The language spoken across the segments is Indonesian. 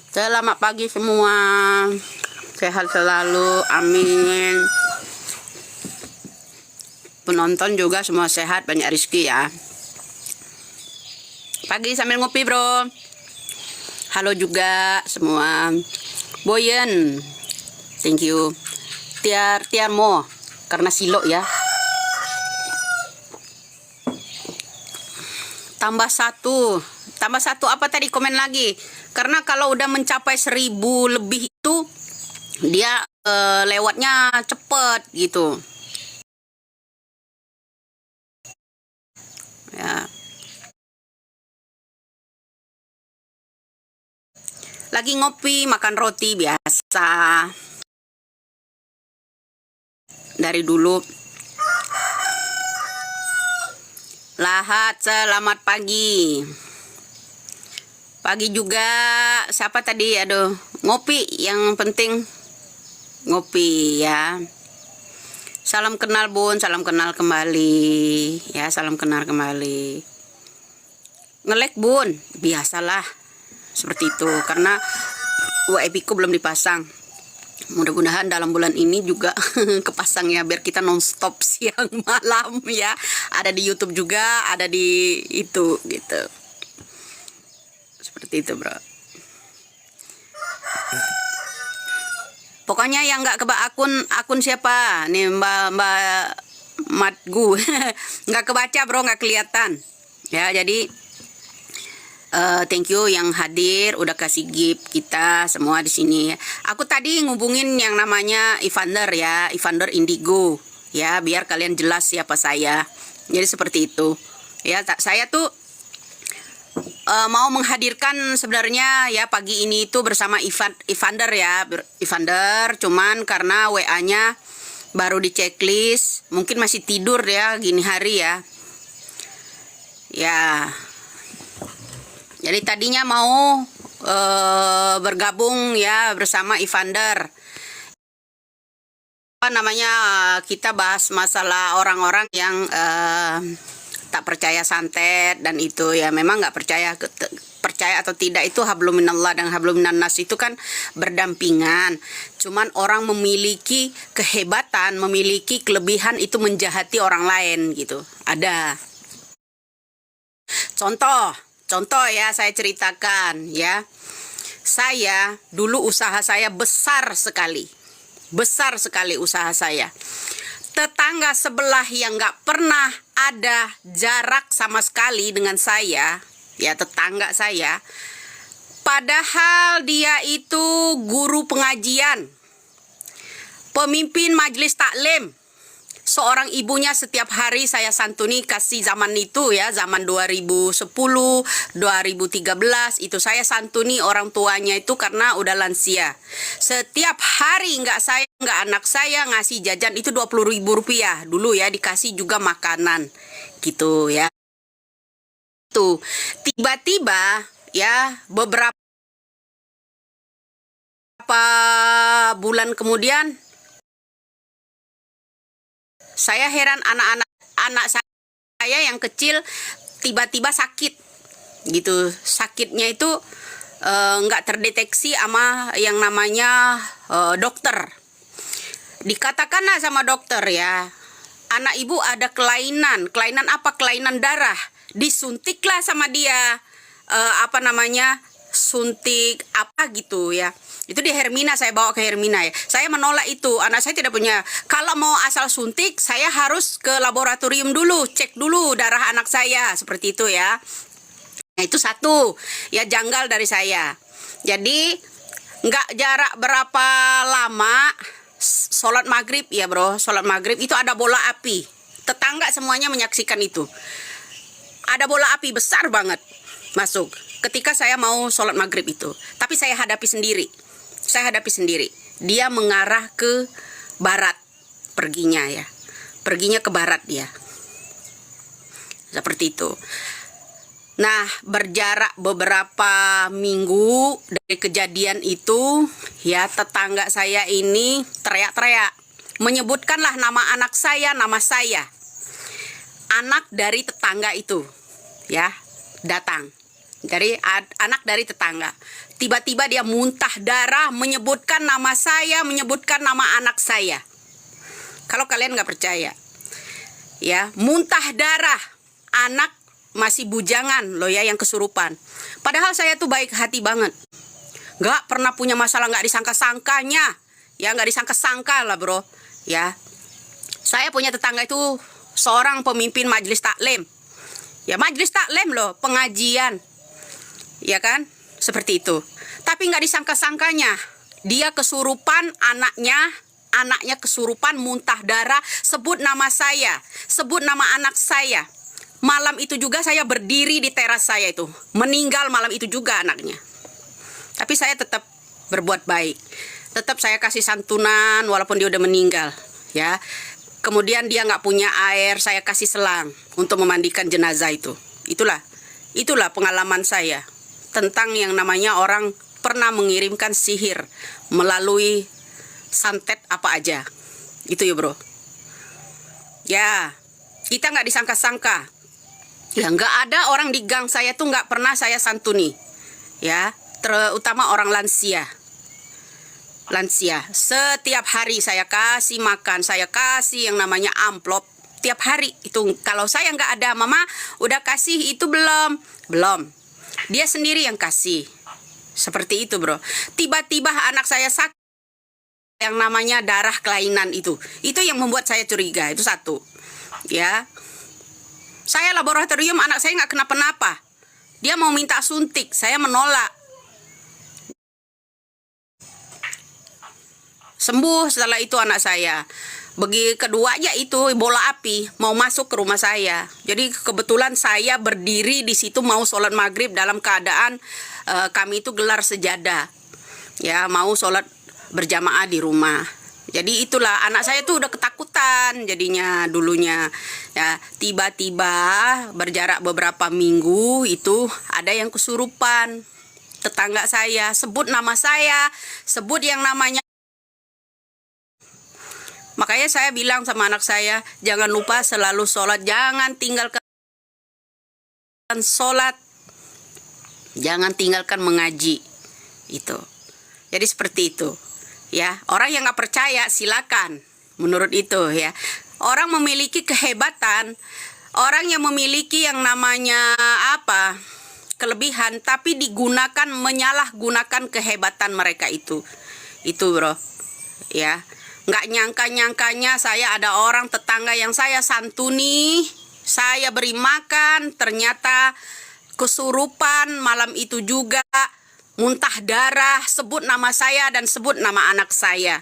Selamat pagi semua. Sehat selalu, amin. Penonton juga semua sehat, banyak rezeki ya. Pagi sambil ngopi, bro. Halo juga semua. Boyen, thank you. Tiar mo, karena silo ya. Tambah satu apa tadi, komen lagi. Karena kalau udah mencapai 1000 lebih itu dia lewatnya cepet gitu ya. Lagi ngopi, makan roti biasa dari dulu. Lahat, selamat pagi. Pagi juga, siapa tadi? Aduh, ngopi, yang penting ngopi ya. Salam kenal bun, salam kenal kembali ya, salam kenal kembali. Ngelek bun, biasalah seperti itu karena WhatsApp ku belum dipasang. Mudah-mudahan dalam bulan ini juga kepasang ya, biar kita nonstop siang malam ya. Ada di YouTube juga, ada di itu gitu. Seperti itu, bro. Pokoknya yang nggak keba akun siapa nih, Mbak Matgu. Nggak kebaca, bro, nggak kelihatan ya. Jadi thank you yang hadir, udah kasih gift kita semua di sini ya. Aku tadi ngubungin yang namanya Evander ya, Evander Indigo ya, biar kalian jelas siapa saya. Jadi seperti itu ya. Saya tuh mau menghadirkan sebenarnya ya pagi ini itu bersama Evander ya, Evander, cuman karena WA-nya baru di checklist, mungkin masih tidur ya gini hari ya. Ya. Jadi tadinya mau bergabung ya bersama Evander. Apa namanya, kita bahas masalah orang-orang yang tak percaya santet dan itu ya. Memang nggak percaya atau tidak itu hablum minallah dan hablum minannas itu kan berdampingan. Cuman orang memiliki kehebatan, memiliki kelebihan itu menjahati orang lain gitu. Ada Contoh ya, saya ceritakan ya. Saya dulu usaha saya besar sekali usaha saya. Tetangga sebelah yang nggak pernah ada jarak sama sekali dengan saya, ya tetangga saya. Padahal dia itu guru pengajian, pemimpin majelis taklim. Seorang ibunya setiap hari saya santuni, kasih zaman itu ya, zaman 2010, 2013 itu saya santuni orang tuanya itu karena udah lansia. Setiap hari nggak anak saya ngasih jajan itu 20.000 rupiah dulu ya, dikasih juga makanan gitu ya. Tuh tiba-tiba ya beberapa bulan kemudian saya heran, anak saya yang kecil tiba-tiba sakit gitu. Sakitnya itu nggak terdeteksi sama yang namanya dokter. Dikatakanlah sama dokter ya, anak ibu ada kelainan apa? Kelainan darah. Disuntiklah sama dia suntik apa gitu ya. Itu di Hermina, saya bawa ke Hermina ya. Saya menolak itu, anak saya tidak punya. Kalau mau asal suntik, saya harus ke laboratorium dulu, cek dulu darah anak saya, seperti itu ya. Nah itu satu, ya janggal dari saya. Jadi nggak jarak berapa lama, sholat maghrib ya bro, sholat maghrib itu ada bola api. Tetangga semuanya menyaksikan itu. Ada bola api besar banget masuk ketika saya mau sholat maghrib itu. Tapi saya hadapi sendiri. Dia mengarah ke barat perginya ya. Perginya ke barat dia. Seperti itu. Nah, berjarak beberapa minggu dari kejadian itu, ya tetangga saya ini teriak-teriak. Menyebutkanlah nama anak saya, nama saya. Anak dari tetangga itu, ya, datang. anak dari tetangga. Tiba-tiba dia muntah darah, menyebutkan nama saya, menyebutkan nama anak saya. Kalau kalian nggak percaya, ya, muntah darah, anak masih bujangan loh ya, yang kesurupan. Padahal saya tuh baik hati banget, nggak pernah punya masalah, nggak disangka-sangkanya, ya, nggak disangka-sangka lah bro, ya. Saya punya tetangga itu seorang pemimpin majelis taklim, ya, majelis taklim loh, pengajian, ya kan, seperti itu. Tapi nggak disangka-sangkanya, dia kesurupan, anaknya kesurupan, muntah darah, sebut nama saya, sebut nama anak saya. Malam itu juga saya berdiri di teras saya itu, meninggal malam itu juga anaknya. Tapi saya tetap berbuat baik, tetap saya kasih santunan walaupun dia udah meninggal, ya. Kemudian dia nggak punya air, saya kasih selang untuk memandikan jenazah itu. Itulah pengalaman saya tentang yang namanya orang pernah mengirimkan sihir melalui santet apa aja. Itu ya bro. Ya, kita nggak disangka-sangka. Ya, nggak ada orang di gang saya tuh nggak pernah saya santuni. Ya, terutama orang lansia. Setiap hari saya kasih makan, saya kasih yang namanya amplop tiap hari. Itu kalau saya nggak ada, mama udah kasih itu belum, dia sendiri yang kasih. Seperti itu bro. Tiba-tiba anak saya sakit, yang namanya darah kelainan itu yang membuat saya curiga. Itu satu, ya. Saya laboratorium, anak saya nggak kenapa-napa, dia mau minta suntik, saya menolak. Sembuh setelah itu anak saya. Kedua aja itu bola api mau masuk ke rumah saya. Jadi kebetulan saya berdiri di situ mau sholat maghrib dalam keadaan kami itu gelar sejadah, ya, mau sholat berjamaah di rumah. Jadi itulah anak saya tuh udah ketakutan jadinya dulunya, ya. Tiba-tiba berjarak beberapa minggu itu ada yang kesurupan. Tetangga saya sebut nama saya, sebut yang namanya. Makanya saya bilang sama anak saya, jangan lupa selalu sholat, jangan tinggalkan sholat, jangan tinggalkan mengaji. Itu. Jadi seperti itu, ya. Orang yang nggak percaya silakan, menurut itu, ya. Orang memiliki kehebatan, orang yang memiliki yang namanya kelebihan, tapi digunakan, menyalahgunakan kehebatan mereka itu bro, ya. Nggak nyangka-nyangkanya saya ada orang tetangga yang saya santuni, saya beri makan, ternyata kesurupan malam itu juga, muntah darah, sebut nama saya dan sebut nama anak saya.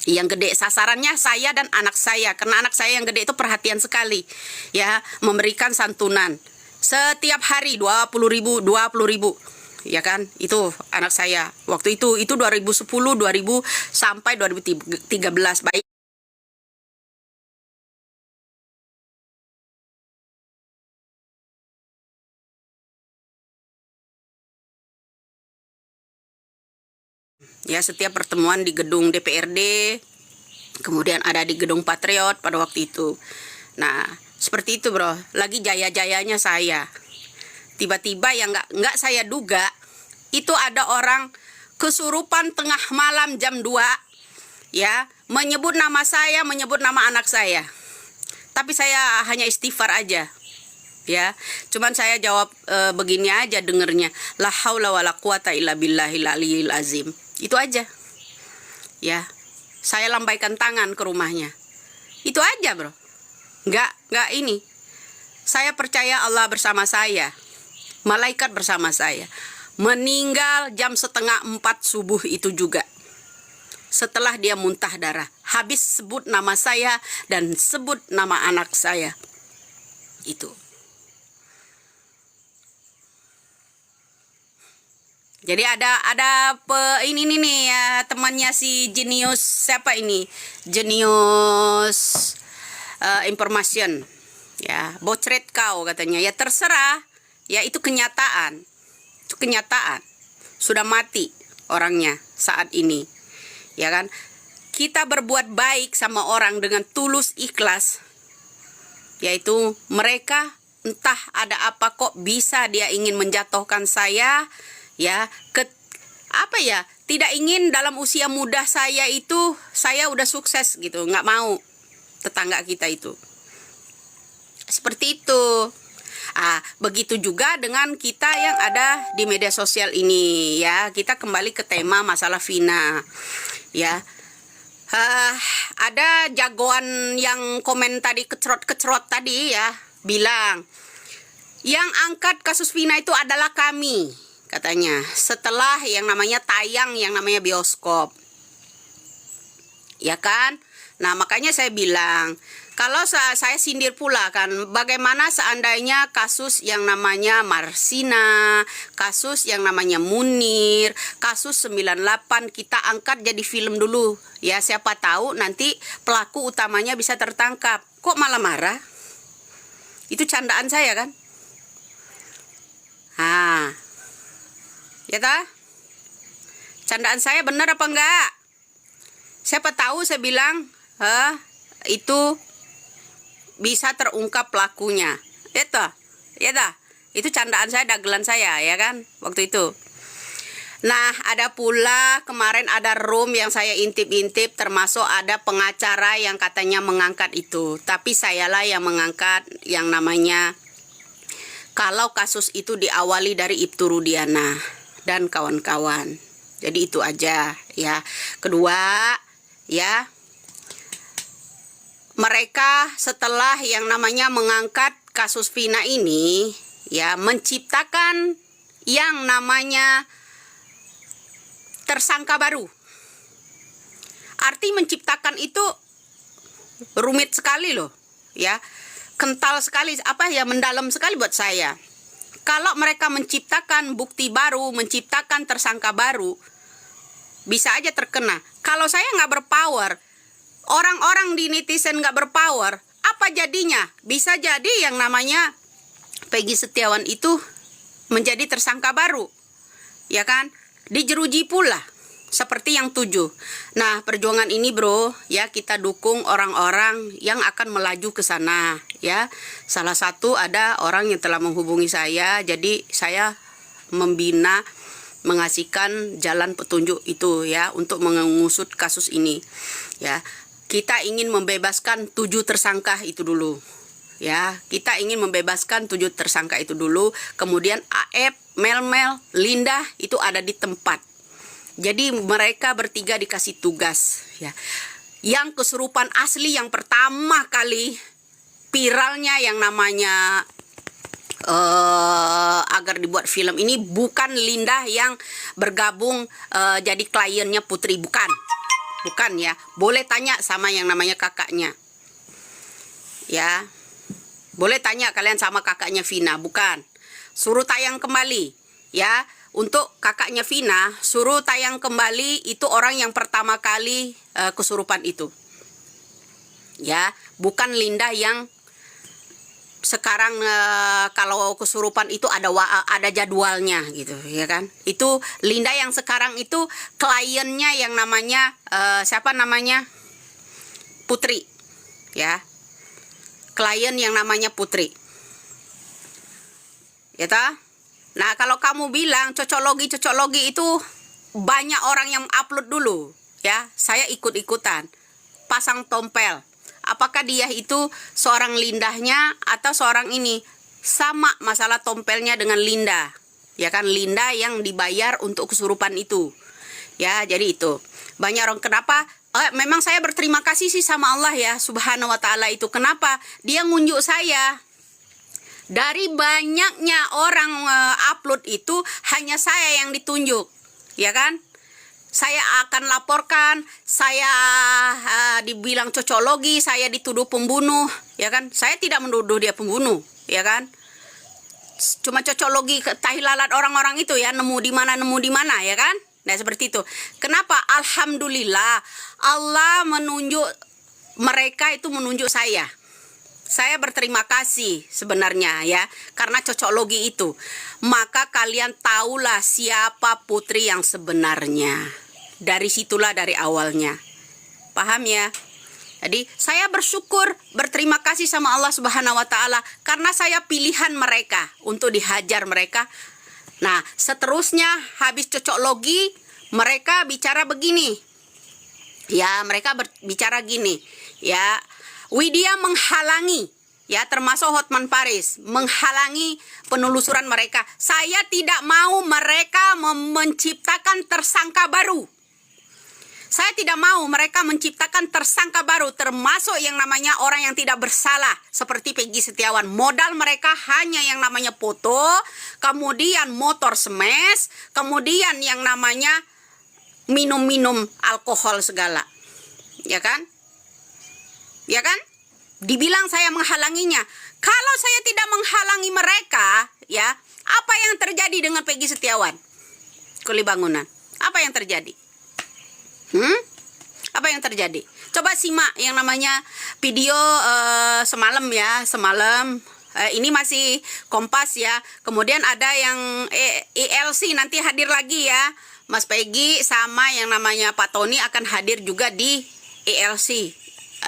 Yang gede sasarannya saya dan anak saya, karena anak saya yang gede itu perhatian sekali, ya, memberikan santunan. Setiap hari 20.000, ya kan, itu anak saya waktu itu 2010, 2000 sampai 2013. Baik, ya, setiap pertemuan di gedung DPRD, kemudian ada di gedung Patriot pada waktu itu. Nah seperti itu bro, lagi jaya-jayanya saya. Tiba-tiba yang nggak saya duga, itu ada orang kesurupan tengah malam jam 2, ya, menyebut nama saya, menyebut nama anak saya. Tapi saya hanya istighfar aja, ya. Cuman saya jawab begini aja dengernya, la haula wala quwata illa billahil aliyil azim. Itu aja, ya. Saya lambaikan tangan ke rumahnya. Itu aja bro. Nggak ini. Saya percaya Allah bersama saya, malaikat bersama saya. Meninggal jam 3:30 subuh itu juga. Setelah dia muntah darah, habis sebut nama saya dan sebut nama anak saya. Itu. Jadi ada ini nih ya, temannya si Genius, siapa ini? Genius Information. Ya, bocret kau katanya. Ya terserah. Ya itu kenyataan. Itu kenyataan. Sudah mati orangnya saat ini. Ya kan? Kita berbuat baik sama orang dengan tulus ikhlas. Yaitu mereka entah ada apa kok bisa dia ingin menjatuhkan saya, ya, apa ya, tidak ingin dalam usia muda saya itu saya udah sukses gitu, nggak mau tetangga kita itu. Seperti itu. Begitu juga dengan kita yang ada di media sosial ini, ya. Kita kembali ke tema masalah Vina, ya. Ada jagoan yang komen tadi, kecrot tadi, ya, bilang yang angkat kasus Vina itu adalah kami, katanya, setelah yang namanya tayang yang namanya bioskop, ya kan. Nah, makanya saya bilang, kalau saya sindir pula kan, bagaimana seandainya kasus yang namanya Marsina, kasus yang namanya Munir, kasus 98 kita angkat jadi film dulu, ya, siapa tahu nanti pelaku utamanya bisa tertangkap. Kok malah marah? Itu candaan saya kan? Ya ta? Candaan saya benar apa enggak? Siapa tahu saya bilang, itu bisa terungkap pelakunya. Ya dah. Itu candaan saya, dagelan saya, ya kan, waktu itu. Nah, ada pula kemarin ada room yang saya intip-intip, termasuk ada pengacara yang katanya mengangkat itu. Tapi sayalah yang mengangkat yang namanya, kalau kasus itu diawali dari Ibtu Rudiana dan kawan-kawan. Jadi itu aja, ya. Kedua, ya, mereka setelah yang namanya mengangkat kasus Vina ini, ya, menciptakan yang namanya tersangka baru. Arti menciptakan itu rumit sekali loh, ya, kental sekali, mendalam sekali buat saya. Kalau mereka menciptakan bukti baru, menciptakan tersangka baru, bisa aja terkena. Kalau saya nggak berpower, orang-orang di netizen nggak berpower, apa jadinya? Bisa jadi yang namanya Peggy Setiawan itu menjadi tersangka baru, ya kan? Dijeruji pula seperti yang 7. Nah, perjuangan ini bro, ya, kita dukung orang-orang yang akan melaju ke sana, ya. Salah satu ada orang yang telah menghubungi saya, jadi saya membina, mengasihkan jalan petunjuk itu, ya, untuk mengusut kasus ini, ya. Kita ingin membebaskan 7 tersangka itu dulu, ya. Kita ingin membebaskan 7 tersangka itu dulu. Kemudian Aep, Mel, Linda itu ada di tempat. Jadi mereka bertiga dikasih tugas, ya. Yang kesurupan asli yang pertama kali viralnya yang namanya agar dibuat film ini bukan Linda yang bergabung jadi kliennya Putri, bukan, ya. Boleh tanya sama yang namanya kakaknya, ya. Boleh tanya kalian sama kakaknya Vina, bukan. Suruh tayang kembali, ya. Untuk kakaknya Vina, suruh tayang kembali itu orang yang pertama kali kesurupan itu, ya. Bukan Linda yang sekarang kalau kesurupan itu ada jadwalnya gitu, ya kan. Itu Linda yang sekarang itu kliennya yang namanya siapa namanya? Putri, ya. Klien yang namanya Putri, ya ta? Nah, kalau kamu bilang cocoklogi itu banyak orang yang upload dulu, ya. Saya ikut-ikutan pasang tompel. Apakah dia itu seorang Lindahnya atau seorang ini? Sama masalah tompelnya dengan Linda, ya kan. Linda yang dibayar untuk kesurupan itu, ya. Jadi itu banyak orang. Kenapa? Memang saya berterima kasih sih sama Allah, ya, subhanahu wa ta'ala itu. Kenapa? Dia ngunjuk saya. Dari banyaknya orang upload itu hanya saya yang ditunjuk, ya kan. Saya akan laporkan, saya dibilang cocoklogi, saya dituduh pembunuh, ya kan. Saya tidak menuduh dia pembunuh, ya kan. Cuma cocoklogi tahi lalat orang-orang itu, ya, nemu di mana, ya kan. Nah, seperti itu. Kenapa? Alhamdulillah Allah menunjuk mereka, itu menunjuk saya. Saya berterima kasih sebenarnya, ya, karena cocoklogi itu. Maka kalian tahulah siapa Putri yang sebenarnya. Dari situlah, dari awalnya. Paham, ya? Jadi saya bersyukur, berterima kasih sama Allah Subhanahu wa taala karena saya pilihan mereka untuk dihajar mereka. Nah, seterusnya habis cocok logi, mereka bicara begini. Ya, mereka bicara gini. Ya, Widya menghalangi, ya termasuk Hotman Paris, menghalangi penelusuran mereka. Saya tidak mau mereka menciptakan tersangka baru. Saya tidak mau mereka menciptakan tersangka baru, termasuk yang namanya orang yang tidak bersalah seperti Peggy Setiawan. Modal mereka hanya yang namanya foto, kemudian motor smash, kemudian yang namanya minum-minum alkohol segala. Ya kan? Ya kan? Dibilang saya menghalanginya. Kalau saya tidak menghalangi mereka, ya, apa yang terjadi dengan Peggy Setiawan? Kuli Bangunan. Apa yang terjadi? Apa yang terjadi? Coba simak yang namanya video semalam ya, semalam. Ini masih Kompas ya. Kemudian ada yang ELC nanti hadir lagi ya. Mas Peggy sama yang namanya Pak Tony akan hadir juga di ELC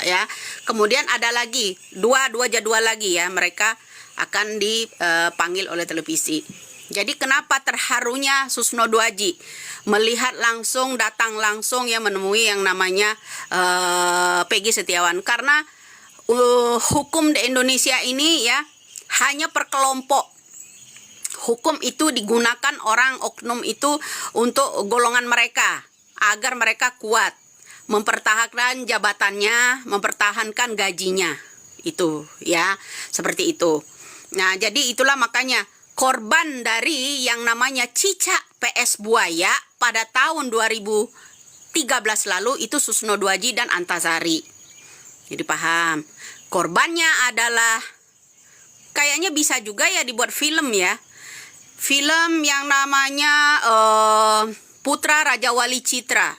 ya. Kemudian ada lagi dua jadwal lagi ya, mereka akan dipanggil oleh televisi. Jadi kenapa terharunya Susno Duaji melihat langsung, datang langsung ya menemui yang namanya Peggy Setiawan? Karena hukum di Indonesia ini ya hanya per kelompok. Hukum itu digunakan orang oknum itu untuk golongan mereka agar mereka kuat mempertahankan jabatannya, mempertahankan gajinya. Itu ya, seperti itu. Nah, jadi itulah makanya korban dari yang namanya cicak PS Buaya pada tahun 2013 lalu itu Susno Duaji dan Antasari. Jadi paham. Korbannya adalah kayaknya bisa juga ya dibuat film ya. Film yang namanya Putra Raja Wali Citra.